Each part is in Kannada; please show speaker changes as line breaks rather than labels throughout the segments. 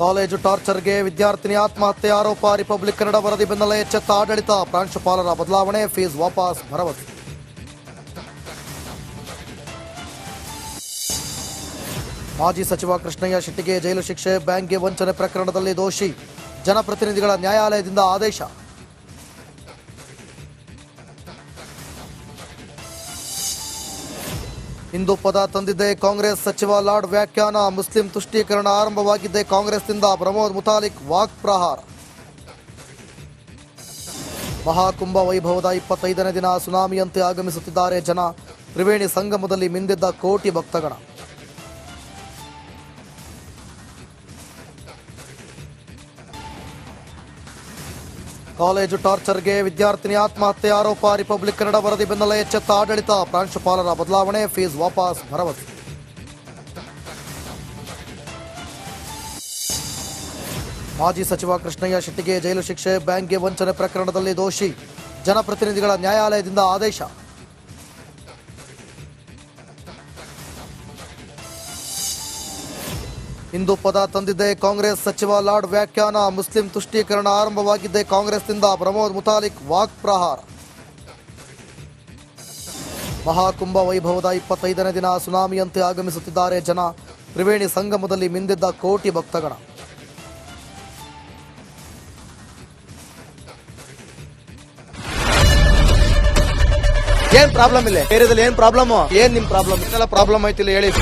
ಕಾಲೇಜು ಟಾರ್ಚರ್ಗೆ ವಿದ್ಯಾರ್ಥಿನಿ ಆತ್ಮಹತ್ಯೆ ಆರೋಪ. ರಿಪಬ್ಲಿಕ್ ಕನ್ನಡ ವರದಿ ಬೆನ್ನಲ್ಲೇ ಎಚ್ಚೆತ್ತ ಆಡಳಿತ. ಪ್ರಾಂಶುಪಾಲರ ಬದಲಾವಣೆ, ಫೀಸ್ ವಾಪಸ್ ಭರವಸೆ. ಮಾಜಿ ಸಚಿವ ಕೃಷ್ಣಯ್ಯ ಶೆಟ್ಟಿಗೆ ಜೈಲು ಶಿಕ್ಷೆ. ಬ್ಯಾಂಕ್ಗೆ ವಂಚನೆ ಪ್ರಕರಣದಲ್ಲಿ ದೋಷಿ. ಜನಪ್ರತಿನಿಧಿಗಳ ನ್ಯಾಯಾಲಯದಿಂದ ಆದೇಶ. ಹಿಂದೂ ಪದ ತಂದಿದ್ದೆ ಕಾಂಗ್ರೆಸ್ ಸಚಿವ ಲಾಡ್ ವ್ಯಾಖ್ಯಾನ. ಮುಸ್ಲಿಂ ತುಷ್ಟೀಕರಣ ಆರಂಭವಾಗಿದ್ದೇ ಕಾಂಗ್ರೆಸ್ನಿಂದ. ಪ್ರಮೋದ್ ಮುತಾಲಿಕ್ ವಾಕ್ ಪ್ರಹಾರ. ಮಹಾಕುಂಭ ವೈಭವದ 25ನೇ ದಿನ ಸುನಾಮಿಯಂತೆ ಆಗಮಿಸುತ್ತಿದ್ದಾರೆ ಜನ. ತ್ರಿವೇಣಿ ಸಂಗಮದಲ್ಲಿ ಮಿಂದಿದ್ದ ಕೋಟಿ ಭಕ್ತಗಣ. ಕಾಲೇಜು ಟಾರ್ಚರ್ಗೆ ವಿದ್ಯಾರ್ಥಿನಿ ಆತ್ಮಹತ್ಯೆ ಆರೋಪ. ರಿಪಬ್ಲಿಕ್ ಕನ್ನಡ ವರದಿ ಬೆನ್ನಲ್ಲೇ ಎಚ್ಚೆತ್ತ ಆಡಳಿತ. ಪ್ರಾಂಶುಪಾಲರ ಬದಲಾವಣೆ, ಫೀಸ್ ವಾಪಸ್ ಭರವಸೆ. ಮಾಜಿ ಸಚಿವ ಕೃಷ್ಣಯ್ಯ ಶೆಟ್ಟಿಗೆ ಜೈಲು ಶಿಕ್ಷೆ. ಬ್ಯಾಂಕ್ಗೆ ವಂಚನೆ ಪ್ರಕರಣದಲ್ಲಿ ದೋಷಿ. ಜನಪ್ರತಿನಿಧಿಗಳ ನ್ಯಾಯಾಲಯದಿಂದ ಆದೇಶ. ಹಿಂದೂ ಪದ ತಂದಿದ್ದೆ ಕಾಂಗ್ರೆಸ್ ಸಚಿವ ಲಾಡ್ ವ್ಯಾಖ್ಯಾನ. ಮುಸ್ಲಿಂ ತುಷ್ಟೀಕರಣ ಆರಂಭವಾಗಿದ್ದೇ ಕಾಂಗ್ರೆಸ್ನಿಂದ. ಪ್ರಮೋದ್ ಮುತಾಲಿಕ್ ವಾಕ್ ಪ್ರಹಾರ. ಮಹಾಕುಂಭ ವೈಭವದ 25ನೇ ದಿನ ಸುನಾಮಿಯಂತೆ ಆಗಮಿಸುತ್ತಿದ್ದಾರೆ ಜನ. ತ್ರಿವೇಣಿ ಸಂಗಮದಲ್ಲಿ ಮಿಂದಿದ್ದ ಕೋಟಿ ಭಕ್ತಗಣ.
ಏನ್ ಪ್ರಾಬ್ಲಮ್ ಇಲ್ಲ ಏರಿಯಾದಲ್ಲಿ? ಏನ್ ಪ್ರಾಬ್ಲಮ್? ಏನ್ ನಿಮ್ ಪ್ರಾಬ್ಲಮ್? ಇದೆಲ್ಲ ಪ್ರಾಬ್ಲಮ್ ಆಯ್ತಿಲ್ಲ ಹೇಳಿ.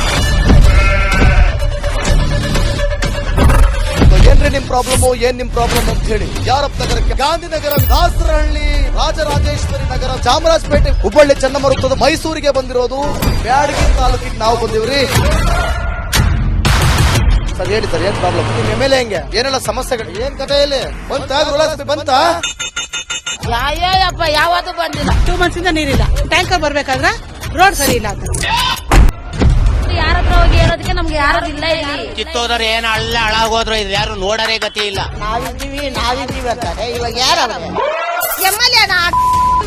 ಏನ್ರಿ ನಿಮ್ ಪ್ರಾಬ್ಲಮ್? ಏನ್ ನಿಮ್ ಪ್ರಾಬ್ಲಮ್ ಅಂತ ಹೇಳಿ. ಯಾರಪ್ಪ ನಗರಕ್ಕೆ? ಗಾಂಧಿನಗರ, ದಾಸರಹಳ್ಳಿ, ರಾಜರಾಜೇಶ್ವರಿ ನಗರ, ಚಾಮರಾಜಪೇಟೆ, ಹುಬ್ಬಳ್ಳಿ, ಚನ್ನಮರುತ್ತದ, ಮೈಸೂರಿಗೆ ಬಂದಿರೋದು. ಬ್ಯಾಡಗಿ ತಾಲೂಕಿಗೆ ನಾವು ಬಂದಿವ್ರಿ. ಸರ್ ಹೇಳಿ ಸರ್, ಏನ್ ಪ್ರಾಬ್ಲಮ್? ನಿಮ್ ಎಮ್ಎಲ್ಎ ಹೆಂಗೆ? ಏನೆಲ್ಲ ಸಮಸ್ಯೆಗಳು? ಏನ್ ಕಥೆ ಇಲ್ಲಿ ಬಂತ?
ಯಾಯಪ್ಪ ಯಾವತ್ತೂ ಬಂದಿಲ್ಲ. 2 months ಇಂದ ನೀರಿಲ್ಲ. ಟ್ಯಾಂಕರ್ ಬರ್ಬೇಕಾದ್ರೆ ರೋಡ್ ಸರಿ ಇಲ್ಲ ಅಂತ ಯಾರ ಹತ್ರ ಹೋಗಿ ಹೇಳೋದಕ್ಕೆ ನಮ್ಗೆ ಯಾರು ಇಲ್ಲ. ಇಲ್ಲಿ
ಕಿತ್ತೋದ್ರೆ ಏನ್ ಹಾಳಾಗೋದ್ರು ಇದು ಯಾರು ನೋಡರೇ ಗತಿ ಇಲ್ಲ.
ನಾವಿದ್ದೀವಿ ಅಂತಾರೆ. ಇವಾಗ ಯಾರು ಎಮ್ಎಲ್ಎ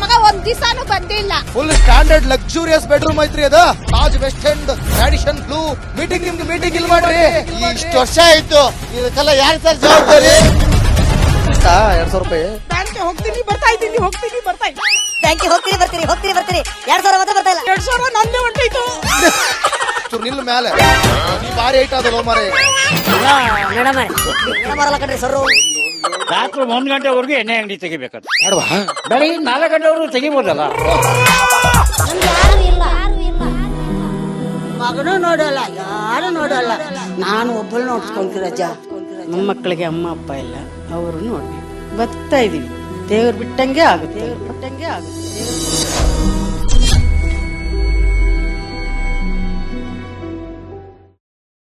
ಮಗ ಒಂದ್ ದಿವಸನೂ ಬಂದಿಲ್ಲ.
ಫುಲ್ ಸ್ಟ್ಯಾಂಡರ್ಡ್ ಲಕ್ಸುರಿಯಸ್ ಬೆಡ್ರೂಮ್ ಐತ್ರಿ ಅದ. Taj West End, Radisson Blu. ನಿಮ್ಗೆ ಮೀಟಿಂಗ್ ಇಲ್ಲಿ ಮಾಡ್ರಿ. ಇಷ್ಟು ವರ್ಷ ಆಯ್ತು, ಇದಕ್ಕೆಲ್ಲ ಯಾರು ಸರ್ ಜವಾಬ್ದಾರಿ? 200 ರೂಪಾಯಿ
ಹೋಗ್ತೀನಿ ಬರ್ತಾ ಇದ್ದೀನಿ.
ಬ್ಯಾಂಕಿಗೆ ಹೋಗ್ತೀರಿ ಬರ್ತೀರಿ 2000 ಮಾತ್ರ ಬರ್ತಾ ಇಲ್ಲ.
200 ನಂದೇ ಹೊಂಟೈತು.
ನಿಲ್ ಮೇಲೆ ಬಾರಿ ಐಟ್ ಅದಲ್ಲ ಮಾರೆ.
ಬರಲ್ಲ ಕಣ್ರಿ ಸರ್.
ರಾತ್ರಿ 1 ಗಂಟೆವರೆಗೂ ಎಣ್ಣೆ ಅಂಗಡಿ ತೆಗಿಬೇಕಂತ. ಬೆಳಿಗ್ಗೆ 4 ಗಂಟೆವರೆಗೂ ತೆಗಿಬೋದಲ್ಲ.
ಮಗನೂ ನೋಡಲ್ಲ, ಯಾರು ನೋಡಲ್ಲ. ನಾನು ಒಬ್ಬಳು ನೋಡ್ಸ್ಕೊಂತೀರಜ್ಜ. ನಮ್ಮ ಮಕ್ಕಳಿಗೆ ಅಮ್ಮ ಅಪ್ಪ ಇಲ್ಲ, ಅವರು ನೋಡಿ ಬದುಕ್ತಾ ಇದೀವಿ. ದೇವ್ರು ಬಿಟ್ಟಂಗೆ ಆಗುತ್ತೆ.